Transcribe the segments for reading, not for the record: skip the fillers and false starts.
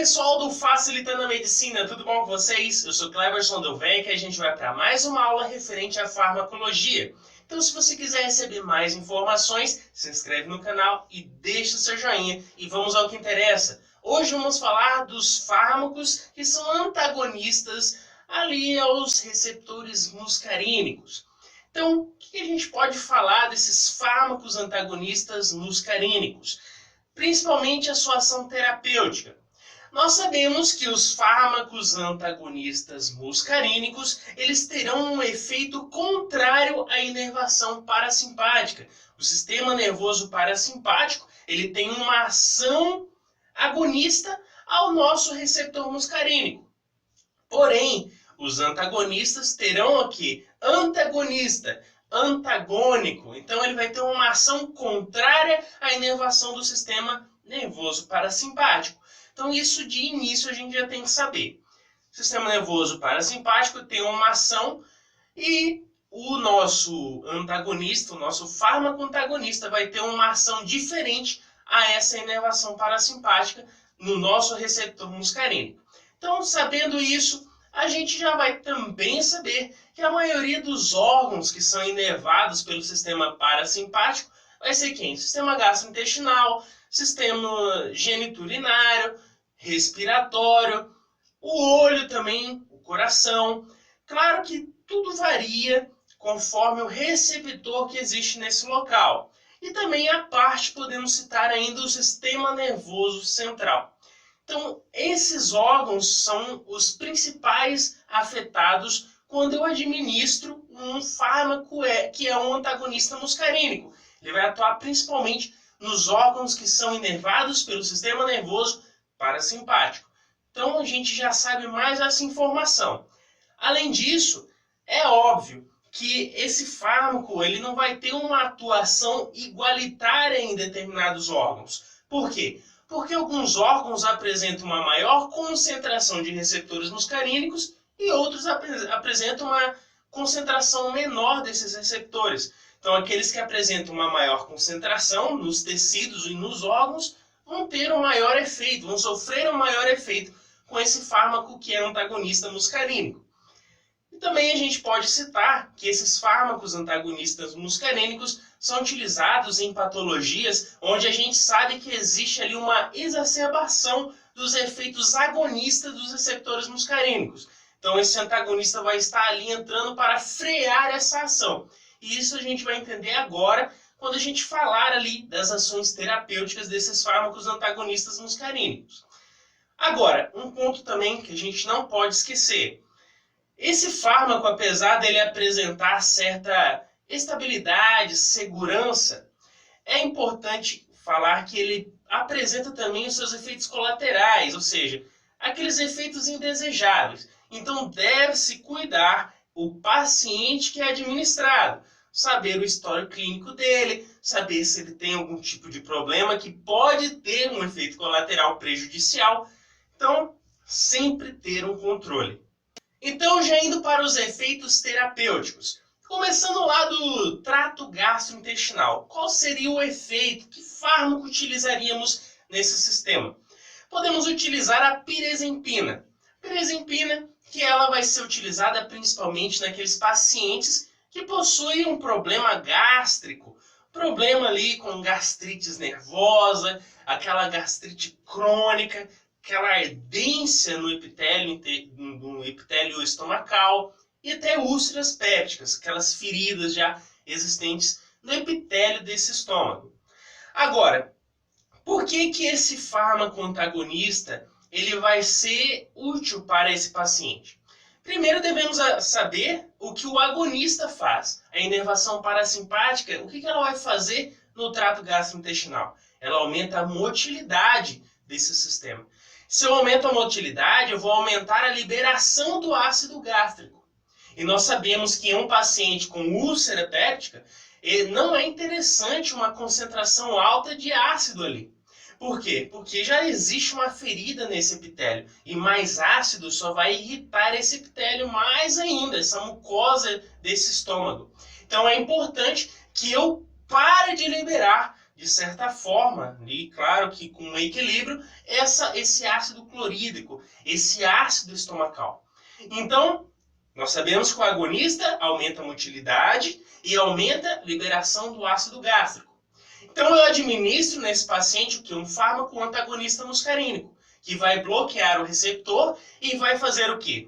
pessoal do Facilitando a Medicina, tudo bom com vocês? Eu sou Cleverson Delvenck e a gente vai para mais uma aula referente à farmacologia. Então, se você quiser receber mais informações, se inscreve no canal e deixa o seu joinha e vamos ao que interessa. Hoje vamos falar dos fármacos que são antagonistas ali aos receptores muscarínicos. Então, o que a gente pode falar desses fármacos antagonistas muscarínicos? Principalmente a sua ação terapêutica. Nós sabemos que os fármacos antagonistas muscarínicos, eles terão um efeito contrário à inervação parasimpática. O sistema nervoso parasimpático, ele tem uma ação agonista ao nosso receptor muscarínico. Porém, os antagonistas terão aqui antagonista, antagônico. Então, ele vai ter uma ação contrária à inervação do sistema nervoso parasimpático. Então, isso de início a gente já tem que saber. O sistema nervoso parasimpático tem uma ação e o nosso antagonista, o nosso fármaco antagonista, vai ter uma ação diferente a essa inervação parasimpática no nosso receptor muscarínico. Então, sabendo isso, a gente já vai também saber que a maioria dos órgãos que são inervados pelo sistema parasimpático vai ser quem? Sistema gastrointestinal, sistema geniturinário, respiratório, o olho também, o coração. Claro que tudo varia conforme o receptor que existe nesse local. E também a parte, podemos citar ainda o sistema nervoso central. Então, esses órgãos são os principais afetados quando eu administro um fármaco que é um antagonista muscarínico. Ele vai atuar principalmente nos órgãos que são inervados pelo sistema nervoso parasimpático. Então, a gente já sabe mais essa informação. Além disso, é óbvio que esse fármaco ele não vai ter uma atuação igualitária em determinados órgãos. Por quê? Porque alguns órgãos apresentam uma maior concentração de receptores muscarínicos e outros apresentam uma concentração menor desses receptores. Então, aqueles que apresentam uma maior concentração nos tecidos e nos órgãos vão ter um maior efeito, vão sofrer um maior efeito com esse fármaco que é antagonista muscarínico. E também a gente pode citar que esses fármacos antagonistas muscarínicos são utilizados em patologias onde a gente sabe que existe ali uma exacerbação dos efeitos agonistas dos receptores muscarínicos. Então esse antagonista vai estar ali entrando para frear essa ação. E isso a gente vai entender agora quando a gente falar ali das ações terapêuticas desses fármacos antagonistas muscarínicos. Agora, um ponto também que a gente não pode esquecer. Esse fármaco, apesar dele apresentar certa estabilidade, segurança, é importante falar que ele apresenta também os seus efeitos colaterais, ou seja, aqueles efeitos indesejáveis. Então, deve-se cuidar o paciente que é administrado, saber o histórico clínico dele, saber se ele tem algum tipo de problema que pode ter um efeito colateral prejudicial. Então, sempre ter um controle. Então, já indo para os efeitos terapêuticos. Começando lá do trato gastrointestinal. Qual seria o efeito? Que fármaco utilizaríamos nesse sistema? Podemos utilizar a pirezempina. Pirezempina, que ela vai ser utilizada principalmente naqueles pacientes que possuem um problema gástrico. Problema ali com gastrites nervosa, aquela gastrite crônica, aquela ardência no epitélio estomacal e até úlceras pépticas, aquelas feridas já existentes no epitélio desse estômago. Agora, por que esse fármaco antagonista ele vai ser útil para esse paciente? Primeiro devemos saber o que o agonista faz. A inervação parasimpática, o que ela vai fazer no trato gastrointestinal? Ela aumenta a motilidade desse sistema. Se eu aumento a motilidade, eu vou aumentar a liberação do ácido gástrico. E nós sabemos que em um paciente com úlcera péptica, não é interessante uma concentração alta de ácido ali. Por quê? Porque já existe uma ferida nesse epitélio. E mais ácido só vai irritar esse epitélio mais ainda, essa mucosa desse estômago. Então é importante que eu pare de liberar de certa forma, e claro que com um equilíbrio, esse ácido clorídrico, esse ácido estomacal. Então, nós sabemos que o agonista aumenta a motilidade e aumenta a liberação do ácido gástrico. Então, eu administro nesse paciente um fármaco antagonista muscarínico, que vai bloquear o receptor e vai fazer o quê?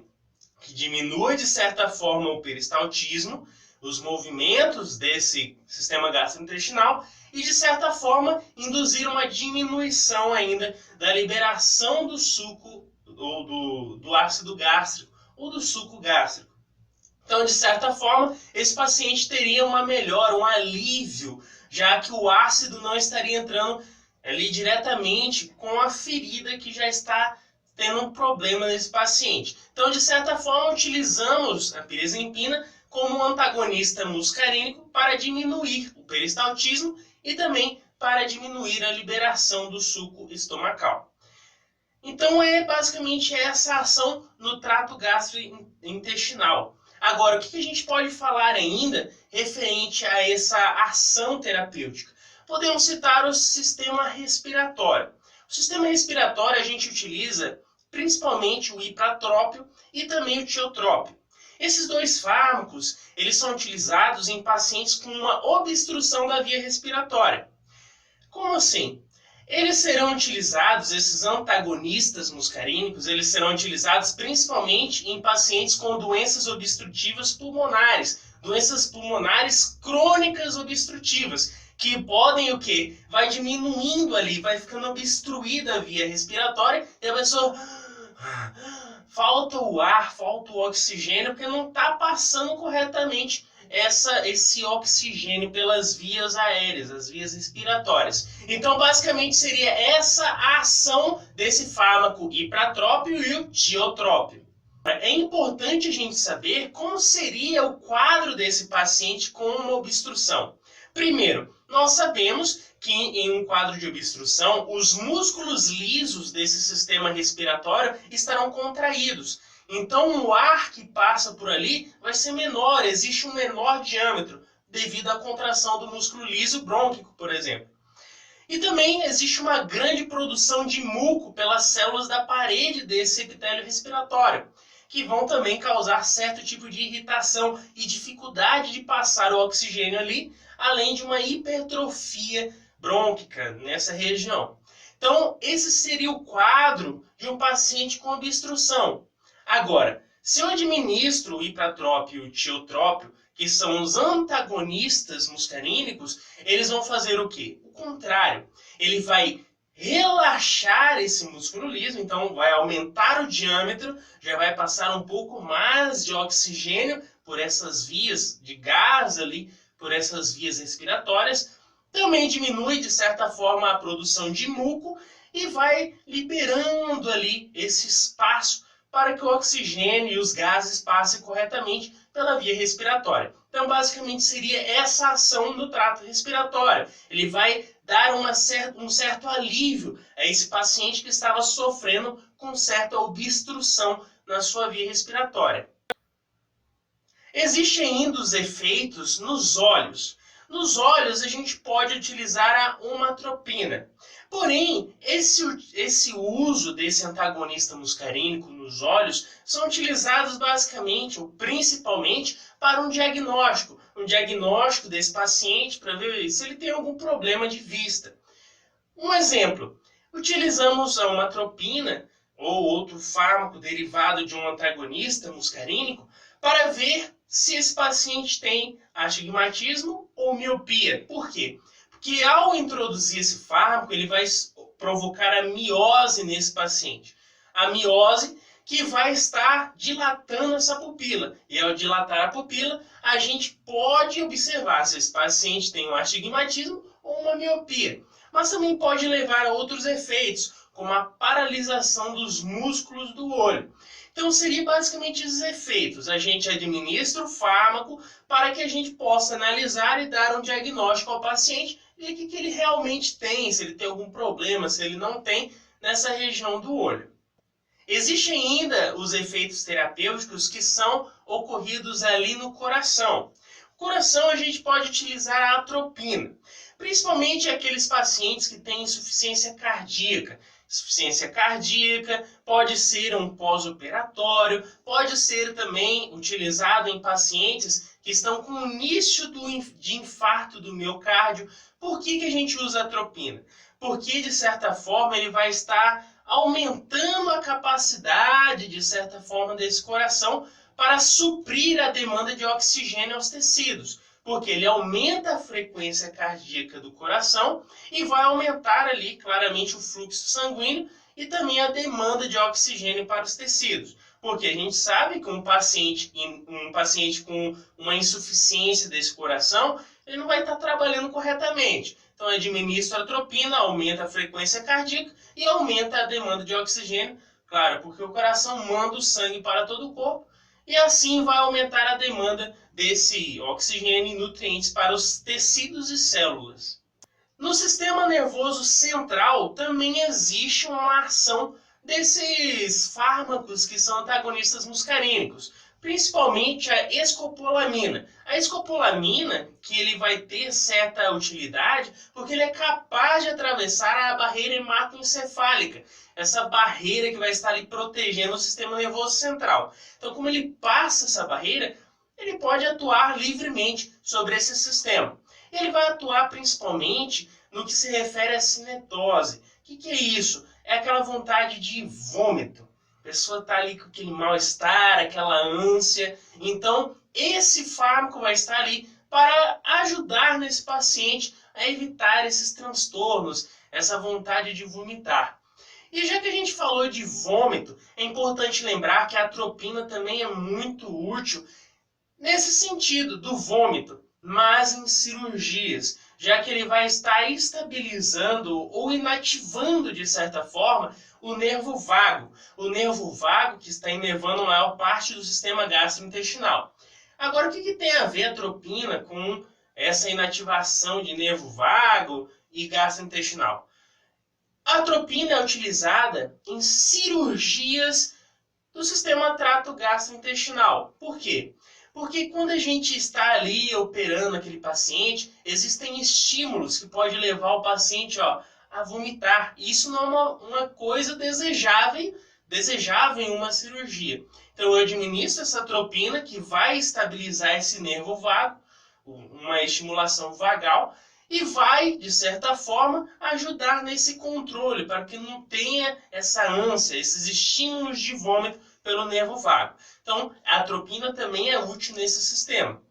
Que diminui, de certa forma, o peristaltismo, os movimentos desse sistema gastrointestinal e, de certa forma, induzir uma diminuição ainda da liberação do suco ou do ácido gástrico ou do suco gástrico. Então, de certa forma, esse paciente teria uma melhora, um alívio, já que o ácido não estaria entrando ali diretamente com a ferida que já está tendo um problema nesse paciente. Então, de certa forma, utilizamos a pirazempina como um antagonista muscarínico para diminuir o peristaltismo e também para diminuir a liberação do suco estomacal. Então, basicamente essa ação no trato gastrointestinal. Agora, o que a gente pode falar ainda referente a essa ação terapêutica? Podemos citar o sistema respiratório. O sistema respiratório a gente utiliza principalmente o ipratrópio e também o tiotrópio. Esses dois fármacos, eles são utilizados em pacientes com uma obstrução da via respiratória. Como assim? Eles serão utilizados, esses antagonistas muscarínicos, eles serão utilizados principalmente em pacientes com doenças obstrutivas pulmonares, doenças pulmonares crônicas obstrutivas, que podem o quê? Vai diminuindo ali, vai ficando obstruída a via respiratória e a pessoa falta o ar, falta o oxigênio, porque não está passando corretamente esse oxigênio pelas vias aéreas, as vias respiratórias. Então, basicamente, seria essa a ação desse fármaco ipratrópio e o tiotrópio. É importante a gente saber como seria o quadro desse paciente com uma obstrução. Primeiro, nós sabemos que em um quadro de obstrução, os músculos lisos desse sistema respiratório estarão contraídos. Então, o ar que passa por ali vai ser menor, existe um menor diâmetro, devido à contração do músculo liso brônquico, por exemplo. E também existe uma grande produção de muco pelas células da parede desse epitélio respiratório, que vão também causar certo tipo de irritação e dificuldade de passar o oxigênio ali, além de uma hipertrofia brônquica nessa região. Então, esse seria o quadro de um paciente com obstrução. Agora, se eu administro o ipratrópio e o tiotrópio, que são os antagonistas muscarínicos, eles vão fazer o quê? O contrário. Ele vai relaxar esse músculo liso, então vai aumentar o diâmetro, já vai passar um pouco mais de oxigênio por essas vias de gás ali, por essas vias respiratórias. Também diminui, de certa forma, a produção de muco e vai liberando ali esse espaço para que o oxigênio e os gases passem corretamente pela via respiratória. Então, basicamente, seria essa ação no trato respiratório. Ele vai dar um certo alívio a esse paciente que estava sofrendo com certa obstrução na sua via respiratória. Existem ainda os efeitos nos olhos. Nos olhos, a gente pode utilizar a omatropina. Porém, esse uso desse antagonista muscarínico nos olhos são utilizados basicamente ou principalmente para um diagnóstico desse paciente para ver se ele tem algum problema de vista. Um exemplo, utilizamos a omatropina ou outro fármaco derivado de um antagonista muscarínico para ver se esse paciente tem astigmatismo ou miopia. Por quê? Porque ao introduzir esse fármaco, ele vai provocar a miose nesse paciente. A miose que vai estar dilatando essa pupila. E ao dilatar a pupila, a gente pode observar se esse paciente tem um astigmatismo ou uma miopia. Mas também pode levar a outros efeitos, como a paralisação dos músculos do olho. Então, seria basicamente esses efeitos. A gente administra o fármaco para que a gente possa analisar e dar um diagnóstico ao paciente e o que ele realmente tem, se ele tem algum problema, se ele não tem nessa região do olho. Existem ainda os efeitos terapêuticos que são ocorridos ali no coração. No coração, a gente pode utilizar a atropina. principalmente aqueles pacientes que têm insuficiência cardíaca. Insuficiência cardíaca pode ser um pós-operatório, pode ser também utilizado em pacientes que estão com início de infarto do miocárdio. Por que a gente usa a atropina? Porque, de certa forma, ele vai estar aumentando a capacidade, de certa forma, desse coração para suprir a demanda de oxigênio aos tecidos. Porque ele aumenta a frequência cardíaca do coração e vai aumentar ali, claramente, o fluxo sanguíneo e também a demanda de oxigênio para os tecidos. Porque a gente sabe que um paciente com uma insuficiência desse coração, ele não vai estar trabalhando corretamente. Então, administra a atropina, aumenta a frequência cardíaca e aumenta a demanda de oxigênio. Claro, porque o coração manda o sangue para todo o corpo e assim vai aumentar a demanda desse oxigênio e nutrientes para os tecidos e células. No sistema nervoso central também existe uma ação desses fármacos que são antagonistas muscarínicos, principalmente a escopolamina. A escopolamina, que ele vai ter certa utilidade, porque ele é capaz de atravessar a barreira hematoencefálica, essa barreira que vai estar ali protegendo o sistema nervoso central. Então, como ele passa essa barreira, ele pode atuar livremente sobre esse sistema. Ele vai atuar principalmente no que se refere à cinetose. O que é isso? É aquela vontade de vômito. A pessoa está ali com aquele mal-estar, aquela ânsia. Então, esse fármaco vai estar ali para ajudar nesse paciente a evitar esses transtornos, essa vontade de vomitar. E já que a gente falou de vômito, é importante lembrar que a atropina também é muito útil nesse sentido do vômito, mas em cirurgias, já que ele vai estar estabilizando ou inativando, de certa forma, o nervo vago. O nervo vago que está inervando a maior parte do sistema gastrointestinal. Agora, o que tem a ver a atropina com essa inativação de nervo vago e gastrointestinal? A atropina é utilizada em cirurgias do sistema trato gastrointestinal. Por quê? Porque quando a gente está ali operando aquele paciente, existem estímulos que podem levar o paciente a vomitar. E isso não é uma coisa desejável em uma cirurgia. Então eu administro essa atropina que vai estabilizar esse nervo vago, uma estimulação vagal, e vai, de certa forma, ajudar nesse controle, para que não tenha essa ânsia, esses estímulos de vômito pelo nervo vago. Então, a atropina também é útil nesse sistema.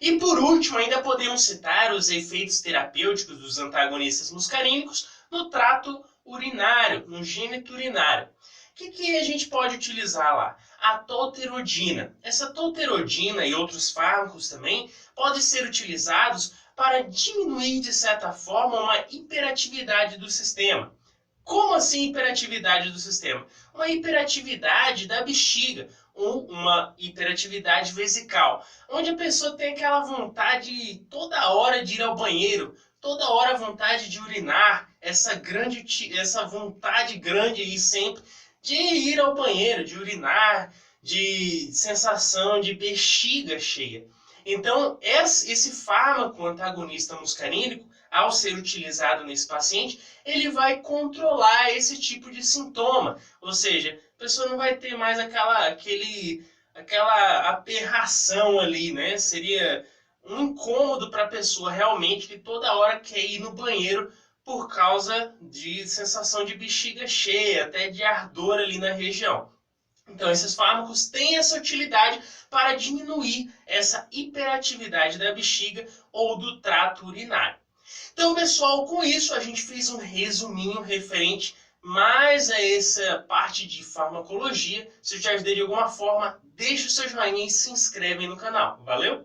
E por último, ainda podemos citar os efeitos terapêuticos dos antagonistas muscarínicos no trato urinário, no gênito urinário. O que a gente pode utilizar lá? A tolterodina. Essa tolterodina e outros fármacos também podem ser utilizados para diminuir, de certa forma, uma hiperatividade do sistema. Como assim hiperatividade do sistema? Uma hiperatividade da bexiga, ou uma hiperatividade vesical, onde a pessoa tem aquela vontade toda hora de ir ao banheiro, toda hora a vontade de urinar, essa vontade grande aí sempre de ir ao banheiro, de urinar, de sensação de bexiga cheia. Então, esse fármaco antagonista muscarínico, ao ser utilizado nesse paciente, ele vai controlar esse tipo de sintoma. Ou seja, a pessoa não vai ter mais aquela aberração ali, né? Seria um incômodo para a pessoa realmente que toda hora quer ir no banheiro por causa de sensação de bexiga cheia, até de ardor ali na região. Então, esses fármacos têm essa utilidade para diminuir essa hiperatividade da bexiga ou do trato urinário. Então, pessoal, com isso a gente fez um resuminho referente mais a essa parte de farmacologia. Se eu te ajudei de alguma forma, deixa o seu joinha e se inscreve no canal. Valeu?